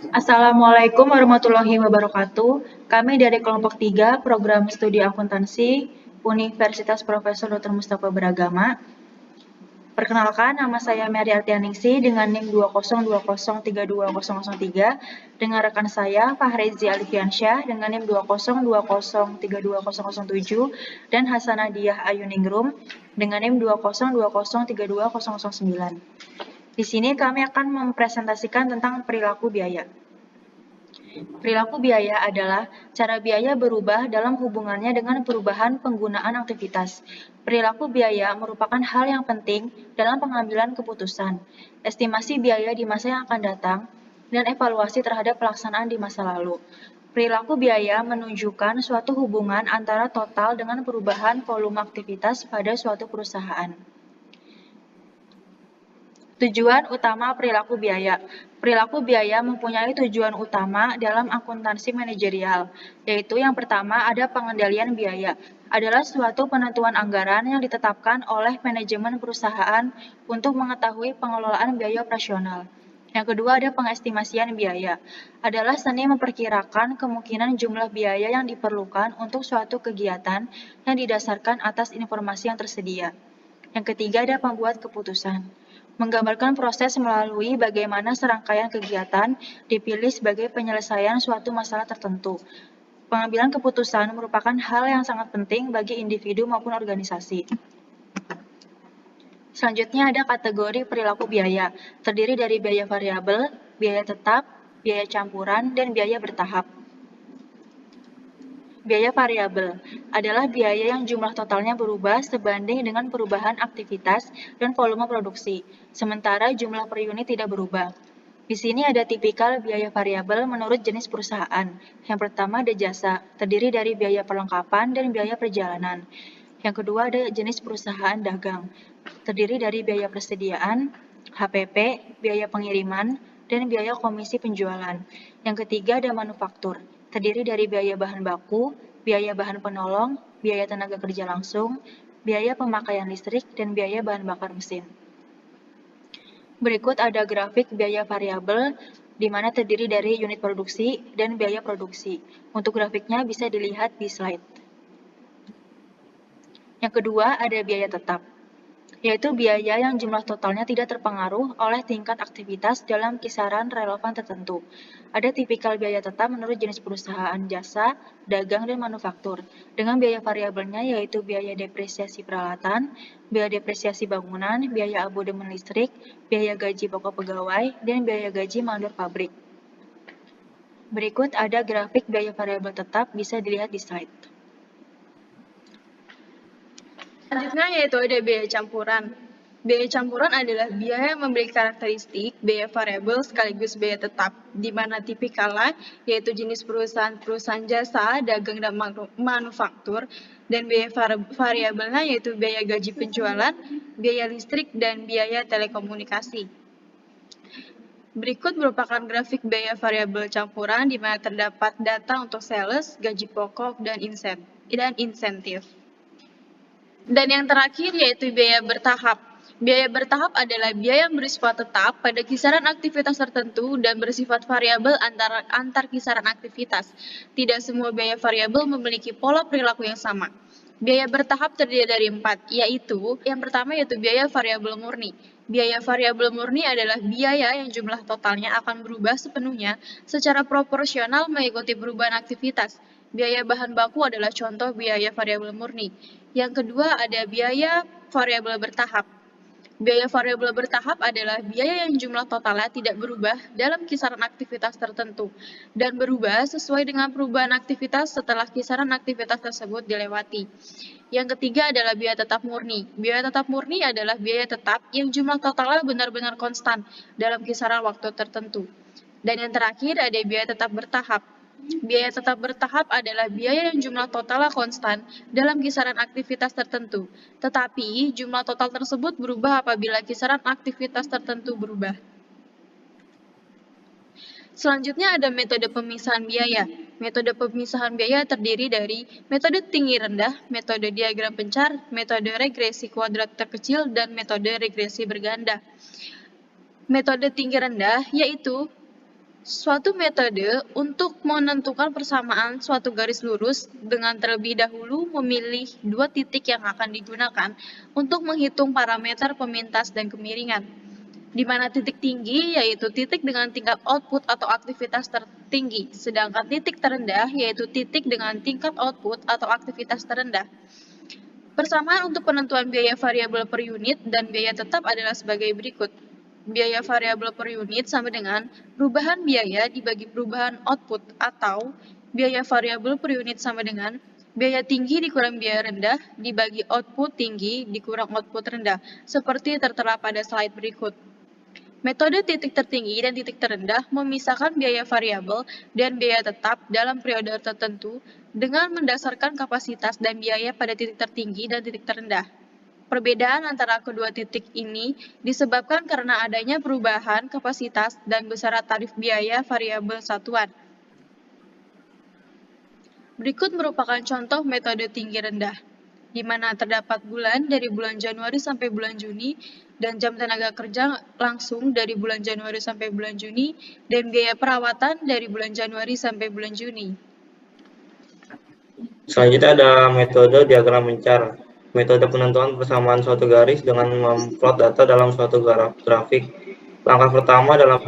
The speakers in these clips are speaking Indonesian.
Assalamualaikum warahmatullahi wabarakatuh. Kami dari kelompok 3 Program Studi Akuntansi Universitas Profesor Dr. Mustafa Beragama. Perkenalkan, nama saya Mary Artianingsi dengan NIM 202032003 dengan rekan saya Fahrezi Alifiansyah dengan NIM 202032007 dan Hasanadiah Ayuningrum dengan NIM 202032009. Di sini kami akan mempresentasikan tentang perilaku biaya. Perilaku biaya adalah cara biaya berubah dalam hubungannya dengan perubahan penggunaan aktivitas. Perilaku biaya merupakan hal yang penting dalam pengambilan keputusan, estimasi biaya di masa yang akan datang, dan evaluasi terhadap pelaksanaan di masa lalu. Perilaku biaya menunjukkan suatu hubungan antara total dengan perubahan volume aktivitas pada suatu perusahaan. Tujuan utama perilaku biaya. Perilaku biaya mempunyai tujuan utama dalam akuntansi manajerial, yaitu yang pertama ada pengendalian biaya. Adalah suatu penentuan anggaran yang ditetapkan oleh manajemen perusahaan untuk mengetahui pengelolaan biaya operasional. Yang kedua ada pengestimasian biaya. Adalah seni memperkirakan kemungkinan jumlah biaya yang diperlukan untuk suatu kegiatan yang didasarkan atas informasi yang tersedia. Yang ketiga ada pembuat keputusan. Menggambarkan proses melalui bagaimana serangkaian kegiatan dipilih sebagai penyelesaian suatu masalah tertentu. Pengambilan keputusan merupakan hal yang sangat penting bagi individu maupun organisasi. Selanjutnya ada kategori perilaku biaya, terdiri dari biaya variabel, biaya tetap, biaya campuran, dan biaya bertahap. Biaya variabel adalah biaya yang jumlah totalnya berubah sebanding dengan perubahan aktivitas dan volume produksi, sementara jumlah per unit tidak berubah. Di sini ada tipikal biaya variabel menurut jenis perusahaan. Yang pertama ada jasa, terdiri dari biaya perlengkapan dan biaya perjalanan. Yang kedua ada jenis perusahaan dagang, terdiri dari biaya persediaan, HPP, biaya pengiriman, dan biaya komisi penjualan. Yang ketiga ada manufaktur, terdiri dari biaya bahan baku, biaya bahan penolong, biaya tenaga kerja langsung, biaya pemakaian listrik, dan biaya bahan bakar mesin. Berikut ada grafik biaya variabel di mana terdiri dari unit produksi dan biaya produksi. Untuk grafiknya bisa dilihat di slide. Yang kedua ada biaya tetap, yaitu biaya yang jumlah totalnya tidak terpengaruh oleh tingkat aktivitas dalam kisaran relevan tertentu. Ada tipikal biaya tetap menurut jenis perusahaan jasa, dagang, dan manufaktur, dengan biaya variabelnya yaitu biaya depresiasi peralatan, biaya depresiasi bangunan, biaya abodemen listrik, biaya gaji pokok pegawai, dan biaya gaji mandor pabrik. Berikut ada grafik biaya variabel tetap, bisa dilihat di slide. Selanjutnya yaitu ada biaya campuran. Biaya campuran adalah biaya yang memiliki karakteristik biaya variabel sekaligus biaya tetap, di mana tipikalnya yaitu jenis perusahaan jasa, dagang, dan manufaktur, dan biaya variabelnya yaitu biaya gaji penjualan, biaya listrik, dan biaya telekomunikasi. Berikut merupakan grafik biaya variabel campuran di mana terdapat data untuk sales, gaji pokok, dan insentif. Dan yang terakhir yaitu biaya bertahap. Biaya bertahap adalah biaya yang bersifat tetap pada kisaran aktivitas tertentu dan bersifat variabel antar kisaran aktivitas. Tidak semua biaya variabel memiliki pola perilaku yang sama. Biaya bertahap terdiri dari 4, yaitu yang pertama yaitu biaya variabel murni. Biaya variabel murni adalah biaya yang jumlah totalnya akan berubah sepenuhnya secara proporsional mengikuti perubahan aktivitas. Biaya bahan baku adalah contoh biaya variabel murni. Yang kedua ada biaya variabel bertahap. Biaya variabel bertahap adalah biaya yang jumlah totalnya tidak berubah dalam kisaran aktivitas tertentu dan berubah sesuai dengan perubahan aktivitas setelah kisaran aktivitas tersebut dilewati. Yang ketiga adalah biaya tetap murni. Biaya tetap murni adalah biaya tetap yang jumlah totalnya benar-benar konstan dalam kisaran waktu tertentu. Dan yang terakhir ada biaya tetap bertahap. Biaya tetap bertahap adalah biaya yang jumlah totalnya konstan dalam kisaran aktivitas tertentu, tetapi jumlah total tersebut berubah apabila kisaran aktivitas tertentu berubah. Selanjutnya ada metode pemisahan biaya. Metode pemisahan biaya terdiri dari metode tinggi rendah, metode diagram pencar, metode regresi kuadrat terkecil, dan metode regresi berganda. Metode tinggi rendah yaitu Suatu metode untuk menentukan persamaan suatu garis lurus dengan terlebih dahulu memilih dua titik yang akan digunakan untuk menghitung parameter pemintas dan kemiringan, di mana titik tinggi yaitu titik dengan tingkat output atau aktivitas tertinggi, sedangkan titik terendah yaitu titik dengan tingkat output atau aktivitas terendah. Persamaan untuk penentuan biaya variabel per unit dan biaya tetap adalah sebagai berikut. Biaya variabel per unit sama dengan perubahan biaya dibagi perubahan output, atau biaya variabel per unit sama dengan biaya tinggi dikurang biaya rendah dibagi output tinggi dikurang output rendah, seperti tertera pada slide berikut. Metode titik tertinggi dan titik terendah memisahkan biaya variabel dan biaya tetap dalam periode tertentu dengan mendasarkan kapasitas dan biaya pada titik tertinggi dan titik terendah. Perbedaan antara kedua titik ini disebabkan karena adanya perubahan kapasitas dan besaran tarif biaya variabel satuan. Berikut merupakan contoh metode tinggi rendah, di mana terdapat bulan dari bulan Januari sampai bulan Juni dan jam tenaga kerja langsung dari bulan Januari sampai bulan Juni dan biaya perawatan dari bulan Januari sampai bulan Juni. Selanjutnya ada metode diagram mencar. Metode penentuan persamaan suatu garis dengan memplot data dalam suatu grafik. Langkah pertama dalam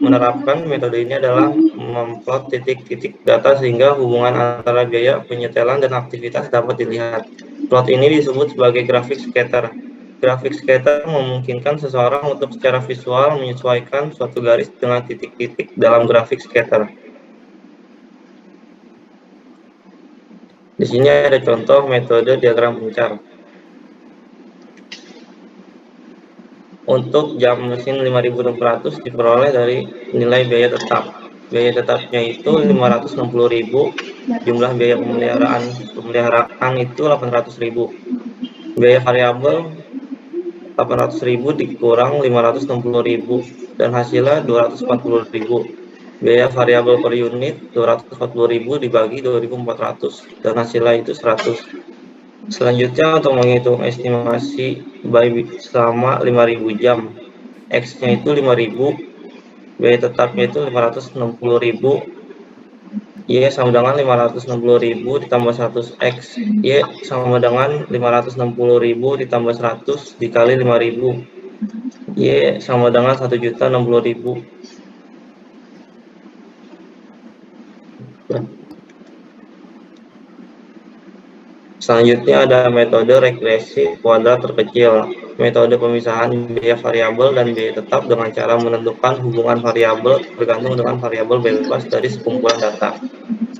menerapkan metode ini adalah memplot titik-titik data sehingga hubungan antara biaya penyetelan dan aktivitas dapat dilihat. Plot ini disebut sebagai grafik scatter. Grafik scatter memungkinkan seseorang untuk secara visual menyesuaikan suatu garis dengan titik-titik dalam grafik scatter. Di sini ada contoh metode diagram pencar. Untuk jam mesin 5.600 diperoleh dari nilai biaya tetap. Biaya tetapnya itu 560.000, jumlah biaya pemeliharaan itu 800.000. Biaya variabel 800.000 dikurang 560.000 dan hasilnya 240.000. Biaya variabel per unit 240.000 dibagi 2.400 dan hasilnya itu 100. Selanjutnya untuk menghitung estimasi by selama 5.000 jam. X-nya itu 5.000, biaya tetapnya itu 560.000. Y sama dengan 560.000 ditambah 100X. Y sama dengan 560.000 ditambah 100 dikali 5.000. Y sama dengan 1.060.000. Selanjutnya ada metode regresi kuadrat terkecil. Metode pemisahan biaya variabel dan biaya tetap dengan cara menentukan hubungan variabel bergantung dengan variabel bebas dari sekumpulan data.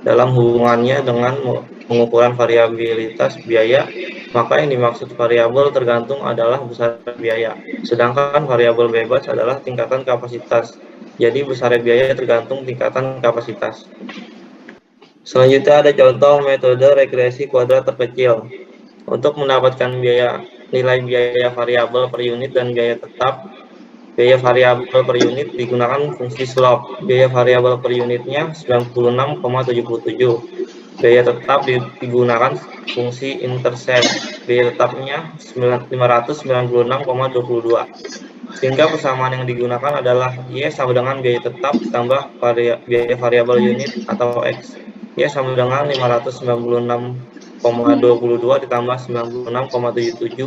Dalam hubungannya dengan pengukuran variabilitas biaya, maka yang dimaksud variabel tergantung adalah besar biaya, sedangkan variabel bebas adalah tingkatan kapasitas. Jadi besar biaya tergantung tingkatan kapasitas. Selanjutnya ada contoh metode regresi kuadrat terkecil. Untuk mendapatkan nilai biaya variabel per unit dan biaya tetap, biaya variabel per unit digunakan fungsi slope. Biaya variabel per unitnya 96,77. Biaya tetap digunakan fungsi intercept. Biaya tetapnya 596,22. Sehingga persamaan yang digunakan adalah Y sama dengan biaya tetap ditambah biaya variabel unit atau X. Y sama dengan 596,22 ditambah 96,77,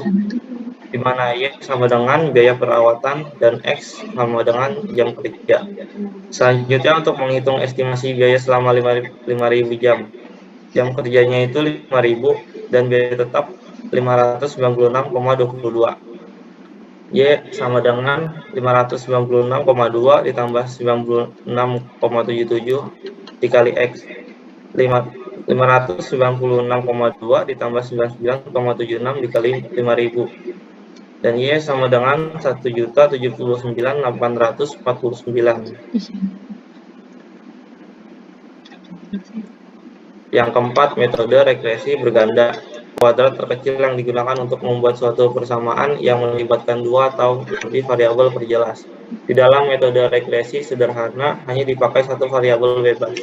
di mana Y sama dengan biaya perawatan dan X sama dengan jam kerja. Selanjutnya untuk menghitung estimasi biaya selama 5.000 jam. Jam kerjanya itu 5.000 dan biaya tetap 596,22. Y sama dengan 596,2 ditambah 96,77 dikali X. 596,2 ditambah 99,76 dikali 5.000. Dan Y sama dengan 1.079.849. Yang keempat, metode regresi berganda. Kuadrat terkecil yang digunakan untuk membuat suatu persamaan yang melibatkan dua atau lebih variabel perjelas. Di dalam metode regresi sederhana hanya dipakai satu variabel bebas.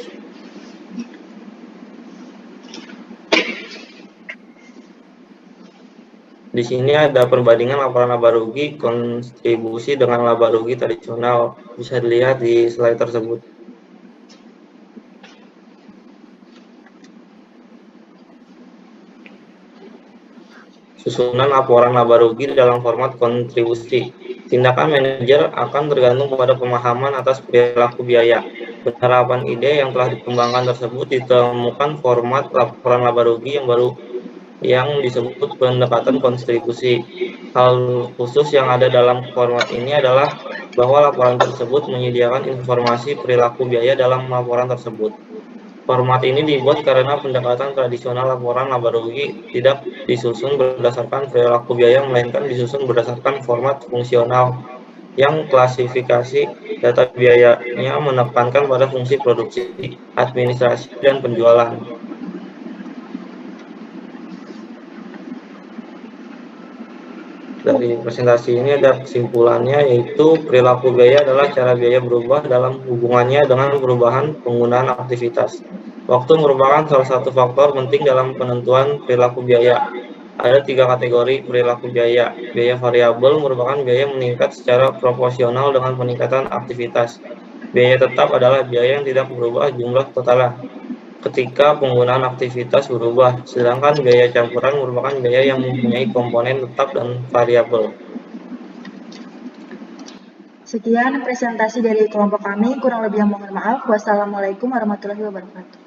Di sini ada perbandingan laporan laba rugi kontribusi dengan laba rugi tradisional. Bisa dilihat di slide tersebut. susunan laporan laba rugi dalam format kontribusi. Tindakan manajer akan tergantung pada pemahaman atas perilaku biaya. Penerapan ide yang telah dikembangkan tersebut ditemukan format laporan laba rugi yang disebut pendekatan kontribusi. Hal khusus yang ada dalam format ini adalah bahwa laporan tersebut menyediakan informasi perilaku biaya dalam laporan tersebut. Format ini dibuat karena pendekatan tradisional laporan laba rugi tidak disusun berdasarkan perilaku biaya, melainkan disusun berdasarkan format fungsional yang klasifikasi data biayanya menekankan pada fungsi produksi, administrasi, dan penjualan. Dari presentasi ini ada kesimpulannya, yaitu perilaku biaya adalah cara biaya berubah dalam hubungannya dengan perubahan penggunaan aktivitas. Waktu merupakan salah satu faktor penting dalam penentuan perilaku biaya. Ada 3 kategori perilaku biaya. Biaya variabel merupakan biaya meningkat secara proporsional dengan peningkatan aktivitas. Biaya tetap adalah biaya yang tidak berubah jumlah totalnya ketika penggunaan aktivitas berubah, sedangkan biaya campuran merupakan biaya yang mempunyai komponen tetap dan variabel. Sekian presentasi dari kelompok kami, kurang lebih mohon maaf. Wassalamualaikum warahmatullahi wabarakatuh.